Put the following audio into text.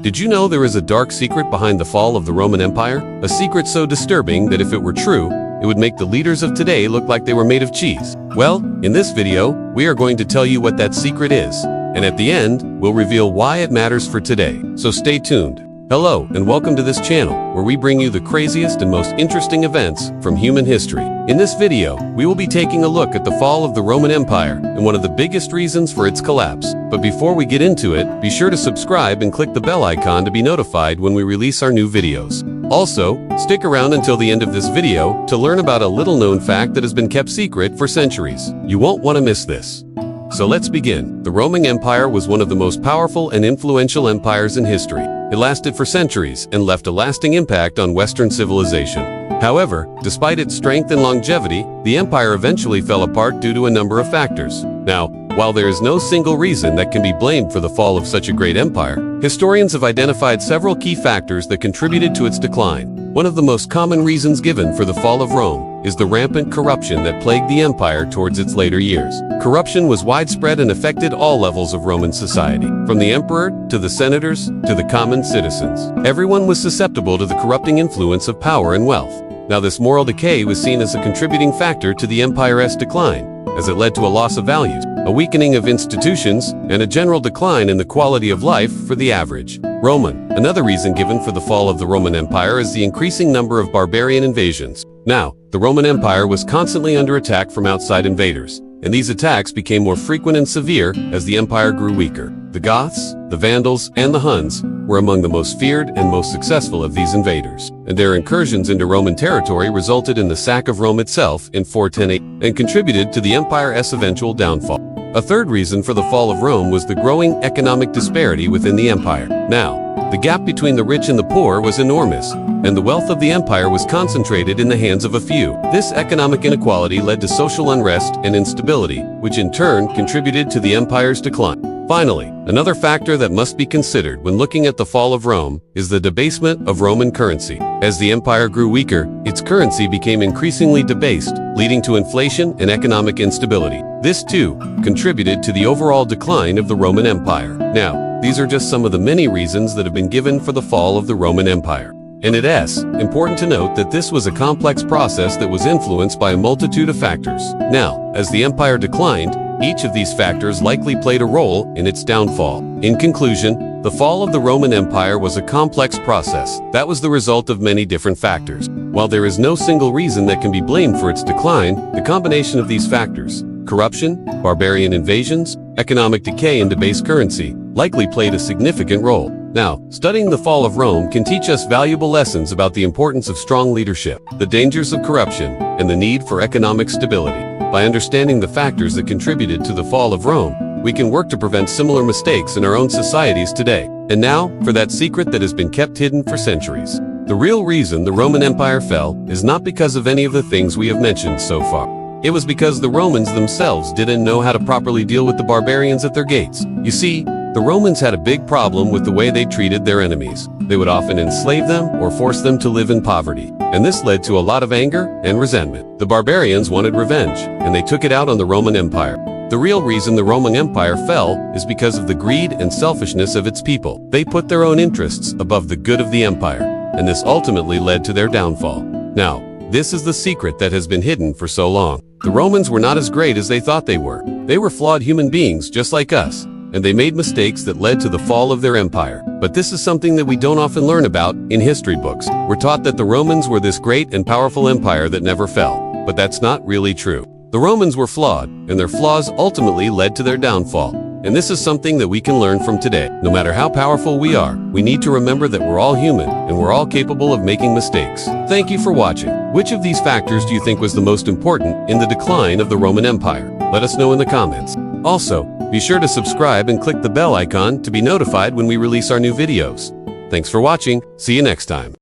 Did you know there is a dark secret behind the fall of the Roman Empire? A secret so disturbing that if it were true, it would make the leaders of today look like they were made of cheese. Well, in this video, we are going to tell you what that secret is. And at the end, we'll reveal why it matters for today. So stay tuned. Hello, and welcome to this channel, where we bring you the craziest and most interesting events from human history. In this video, we will be taking a look at the fall of the Roman Empire and one of the biggest reasons for its collapse. But before we get into it, be sure to subscribe and click the bell icon to be notified when we release our new videos. Also, stick around until the end of this video to learn about a little-known fact that has been kept secret for centuries. You won't want to miss this. So let's begin. The Roman Empire was one of the most powerful and influential empires in history. It lasted for centuries and left a lasting impact on Western civilization. However, despite its strength and longevity, the empire eventually fell apart due to a number of factors. Now, while there is no single reason that can be blamed for the fall of such a great empire, historians have identified several key factors that contributed to its decline. One of the most common reasons given for the fall of Rome is the rampant corruption that plagued the empire towards its later years. Corruption was widespread and affected all levels of Roman society, from the emperor to the senators to the common citizens. Everyone was susceptible to the corrupting influence of power and wealth. Now, this moral decay was seen as a contributing factor to the empire's decline, as it led to a loss of values, a weakening of institutions, and a general decline in the quality of life for the average Roman. Another reason given for the fall of the Roman Empire is the increasing number of barbarian invasions. Now, the Roman Empire was constantly under attack from outside invaders, and these attacks became more frequent and severe as the empire grew weaker. The Goths, the Vandals, and the Huns were among the most feared and most successful of these invaders, and their incursions into Roman territory resulted in the sack of Rome itself in 410 and contributed to the empire's eventual downfall. A third reason for the fall of Rome was the growing economic disparity within the empire. Now, the gap between the rich and the poor was enormous, and the wealth of the empire was concentrated in the hands of a few. This economic inequality led to social unrest and instability, which in turn contributed to the empire's decline. Finally, another factor that must be considered when looking at the fall of Rome is the debasement of Roman currency. As the empire grew weaker, its currency became increasingly debased, leading to inflation and economic instability. This, too, contributed to the overall decline of the Roman Empire. Now, these are just some of the many reasons that have been given for the fall of the Roman Empire. And it is important to note that this was a complex process that was influenced by a multitude of factors. Now, as the empire declined, each of these factors likely played a role in its downfall. In conclusion, the fall of the Roman Empire was a complex process that was the result of many different factors. While there is no single reason that can be blamed for its decline, the combination of these factors, corruption, barbarian invasions, economic decay, and debased currency, likely played a significant role. Now, studying the fall of Rome can teach us valuable lessons about the importance of strong leadership, the dangers of corruption, and the need for economic stability. By understanding the factors that contributed to the fall of Rome, we can work to prevent similar mistakes in our own societies today. And now, for that secret that has been kept hidden for centuries. The real reason the Roman Empire fell is not because of any of the things we have mentioned so far. It was because the Romans themselves didn't know how to properly deal with the barbarians at their gates. You see, the Romans had a big problem with the way they treated their enemies. They would often enslave them or force them to live in poverty, and this led to a lot of anger and resentment. The barbarians wanted revenge, and they took it out on the Roman Empire. The real reason the Roman Empire fell is because of the greed and selfishness of its people. They put their own interests above the good of the empire, and this ultimately led to their downfall. Now, this is the secret that has been hidden for so long. The Romans were not as great as they thought they were. They were flawed human beings just like us, and they made mistakes that led to the fall of their empire. But this is something that we don't often learn about in history books. We're taught that the Romans were this great and powerful empire that never fell, but that's not really true. The Romans were flawed, and their flaws ultimately led to their downfall. And this is something that we can learn from today. No matter how powerful we are, we need to remember that we're all human, and we're all capable of making mistakes. Thank you for watching. Which of these factors do you think was the most important in the decline of the Roman Empire? Let us know in the comments. Also, be sure to subscribe and click the bell icon to be notified when we release our new videos. Thanks for watching. See you next time.